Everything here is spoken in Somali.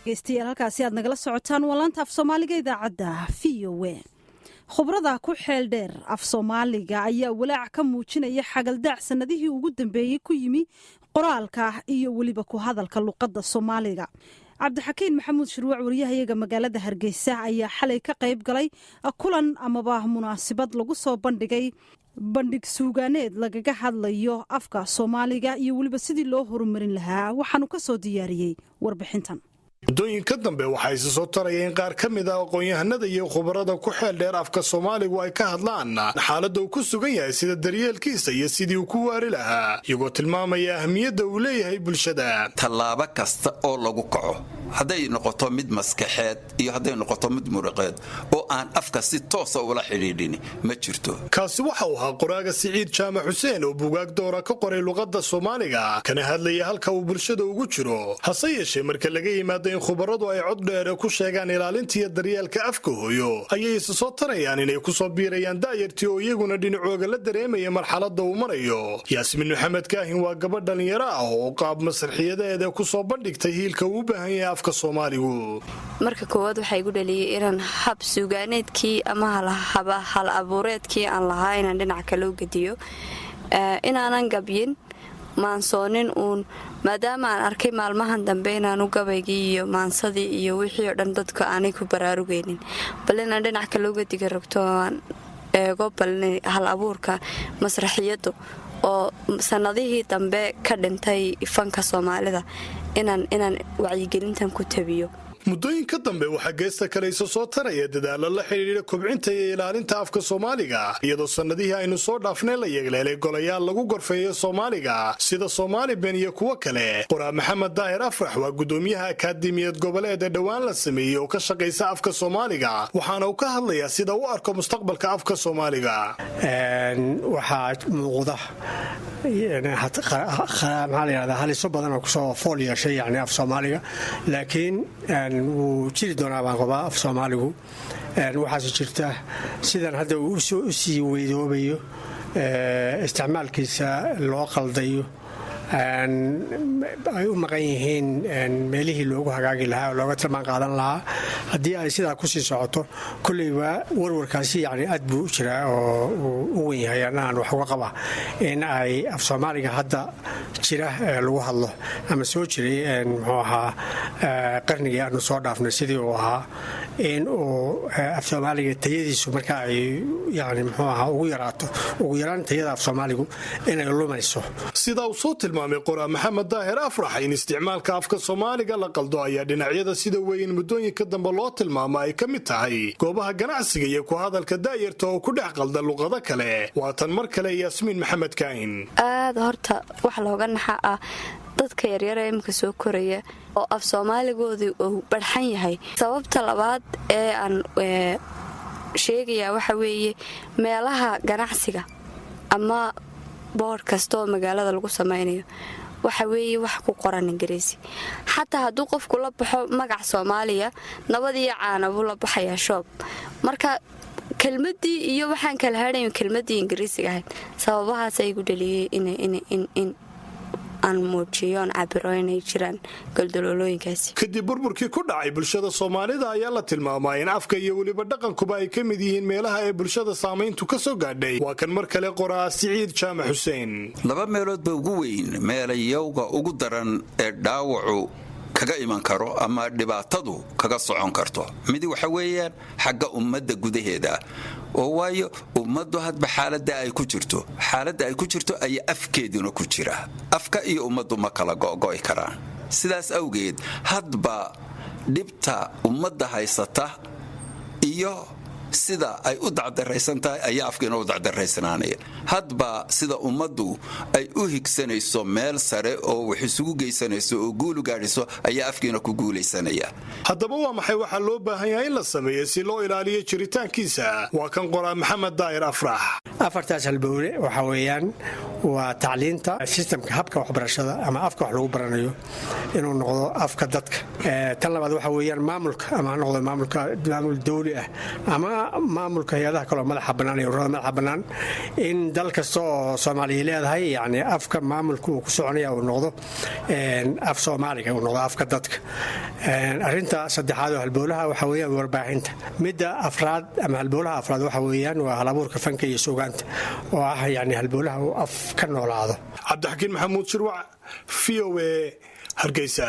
dhegeystayaal halkaasi aad nagala socotaan waa laanta af soomaaliga idaacadda VOA. khubrada ku xeel dheer af soomaaliga ayaa walaac ka muujinaya xagaldaac sanadihii ugu dambeeyay ku yimi qoraalka iyo weliba ku hadalka luqadda Soomaaliga. cabdixakiin maxamuud shirwac wariyahayaga magaalada Hargeysa ayaa xalay ka qayb galay kulan amaba munaasabad lagu soo bandhig suugaaneed lagaga hadlayo afka Soomaaliga iyo weliba sidii loo horumarin lahaa. waxaanu ka soo diyaariyay warbixintan. muddooyinka dambe waxaa isa soo tarayeen qaar ka mid ah aqoon-yahanada iyo khubarada ku xeel dheer afka Soomaaligu ay ka hadlaan xaaladda uu ku sugan yahay sida daryeelkiisa iyo sidii uu ku waari lahaa, iyagoo tilmaamaya ahmiyadda uu leeyahay bulshada. tallaabo kasta oo lagu kaco, hadday noqoto mid maskaxeed iyo hadday noqoto mid muruqeed oo aan afka si toosa ula xidhiidhin ma jirto. kaasi waxa uu ahaa qoraaga Siciid Jaamac Xuseen oo buugaag doora ka qoray luqadda Soomaaliga kana hadlaya halka uu bulshada ugu jiro. hase yeeshee marka laga yimaado in khubaradu ay cod dheer ku sheegaan ilaalinta iyo daryeelka afka hooyo, ayay isa soo tarayaan inay ku soo biirayaan daayirtii oo iyaguna dhinacooga la dareemaya marxaladda uu marayo. Yaasmin Maxamed Kaahin waa gabadh dhalinyaro ah oo qaab masraxiyadeeda ku soo bandhigtay hiilka uu u baahan yahay afka Soomaaligu. marka koowaad waxay igu dhaliyay inaan hab suugaaneedkii ama hal abuureedkii aan lahaa inaan dhinac kale u gediyo, inaanan gabyin maansoonin uun, maadaama aan arkay maalmahan dambe inaanu gabaygii iyo maansadii iyo wixii oo dhan dadka aanay ku baraarugaynin, bal inaan dhinac kale uga diga rogto aan eego bal hal abuurka masraxiyaddu oo sanadihii dambe ka dhintay fanka Soomaalida inaan wacyigelintan ku tabiyo. muddooyinka dambe waxaa geesta kale isa soo taraya dadaalo la xidhiidha kobcinta iyo ilaalinta afka Soomaaliga, iyadoo sanadihii aynu soo dhaafnay la yeegleelay golayaal lagu gorfeeyo Soomaaliga sida Soomaaliben iyo kuwa kale. qoraa Maxamed Daahir Afrax waa gudoomiyaha akaademiyad goboleed ee dhawaan la sameeyay oo ka shaqeysa afka Soomaaliga, waxaana uu ka hadlayaa sida uu arko mustaqbalka afka Soomaaliga. waxaa muuqda haliso badan oo kusoo fool yeeshay yani af Soomaaliga, laakiin wuu jiri doonaa baan qabaa af Soomaaligu. waxaase jirta sidan hadda uu u sii weydoobayo isticmaalkiisa loo qaldayo, ay u maqan yihiin meelihii loogu hagaagi lahaa oo looga tilmaan qaadan lahaa. haddii ay sidaa kusii socoto kolleyba warwarkaasi yani aad buu u jiraa oo u wen yahay anaan wax uga qaba in ay af Soomaaliga hadda jira lagu hadlo ama soo jiray muxuu ahaa qarnigii aanu soo dhaafnay sidii uu ahaa, in uu af Soomaaliga tayadiisu marka ay yani muxuu ahaa ugu yaraato ugu yaraan tayada af Soomaaligu inay lumayso. sidaa uu soo tilmaamay qoraa Maxamed Daahir Afrax in isticmaalka afka Soomaaliga la qaldo ayaa dhinacyada sida weyn muddooyinka dambe loo tilmaamo ay ka mid tahay goobaha ganacsiga iyo ku hadalka daayirta oo ku dhex qalda luqado kale. waa tan mar kale Yaasmin Maxamed Kaahin. aad horta wax looga naxa ah dadka yaryar ee imka soo koraya oo af Soomaaligoodii uu barxan yahay. sababta labaad ee aan sheegayaa waxa weeye meelaha ganacsiga ama boor kastoo magaalada lagu samaynayo waxa weeye wax ku qoran Ingiriisi. xataa hadduu qofku la baxo magac Soomaaliya nabad iyo caana buu la baxayaa shoob, marka kelmadii iyo waxaan kala hadhayn kelmadii Ingiriisiga ahayd. sababahaas ay igu dhaliyay in aan muujiyoon cabiro inay jiraan goldololooyinkaasi. kadib burburkii ku dhacay bulshada Soomaalida ayaa la tilmaamay in afka iyo weliba dhaqankuba ay ka mid yihiin meelaha ay bulshada saamayntu ka soo gaadhay. waa kan mar kale qoraa Siciid Jaamac Xuseen. laba meelood ba ugu weyn meelayowga ugu daran ee dhaawacu kaga iman karo ama dhibaatadu kaga socon karto. mid waxa weeyaan xagga ummadda gudaheeda oo waayo ummaddu hadba xaaladda ay ku jirto ayaa afkeeduna ku jira. afka iyo ummaddu ma kala go'go'i karaan. sidaas awgeed hadba dhibta ummadda haysata iyo sida ay u dacdaraysan tahay ayaa afkiina u dacdaraysanaanaya. hadba sida ummaddu ay u higsanayso meel sare oo wax isugu geysanayso oo guul u gaadhiso ayaa afkiina ku guulaysanaya. haddaba waa maxay waxaa loo baahan yahay in la sameeyo si loo ilaaliyo jiritaankiisa? waa kan qoraa Maxamed Daahir Afrax. afartaas halbowle waxa weeyaan waa tacliinta sistamka habka waxbarashada ama afka wax lagu baranayo inuu noqdo afka dadka. tan labaad waxa weeyaan maamulka, ama ha noqdo maamul dawli ah ama maamulka hay-adaha kaloo madaxa bannaan iyo ururada madaxa bannaan, in dal kasta oo Soomaaliya leedahay yani afka maamulka uu ku soconaya uu noqdo af Soomaaliga, uu noqdo afka dadka. arrinta saddexaad oo halbowlaha waxa weeyaan warbaahinta. midda afraad ama halbowlaha afraad waxa weeyaan waa halabuurka fanka iyo suugaanta oo ah yani halbowlaha uu af ka noolaado. cabdixakiin maxamuud shirwac, VOA, Hargeysa.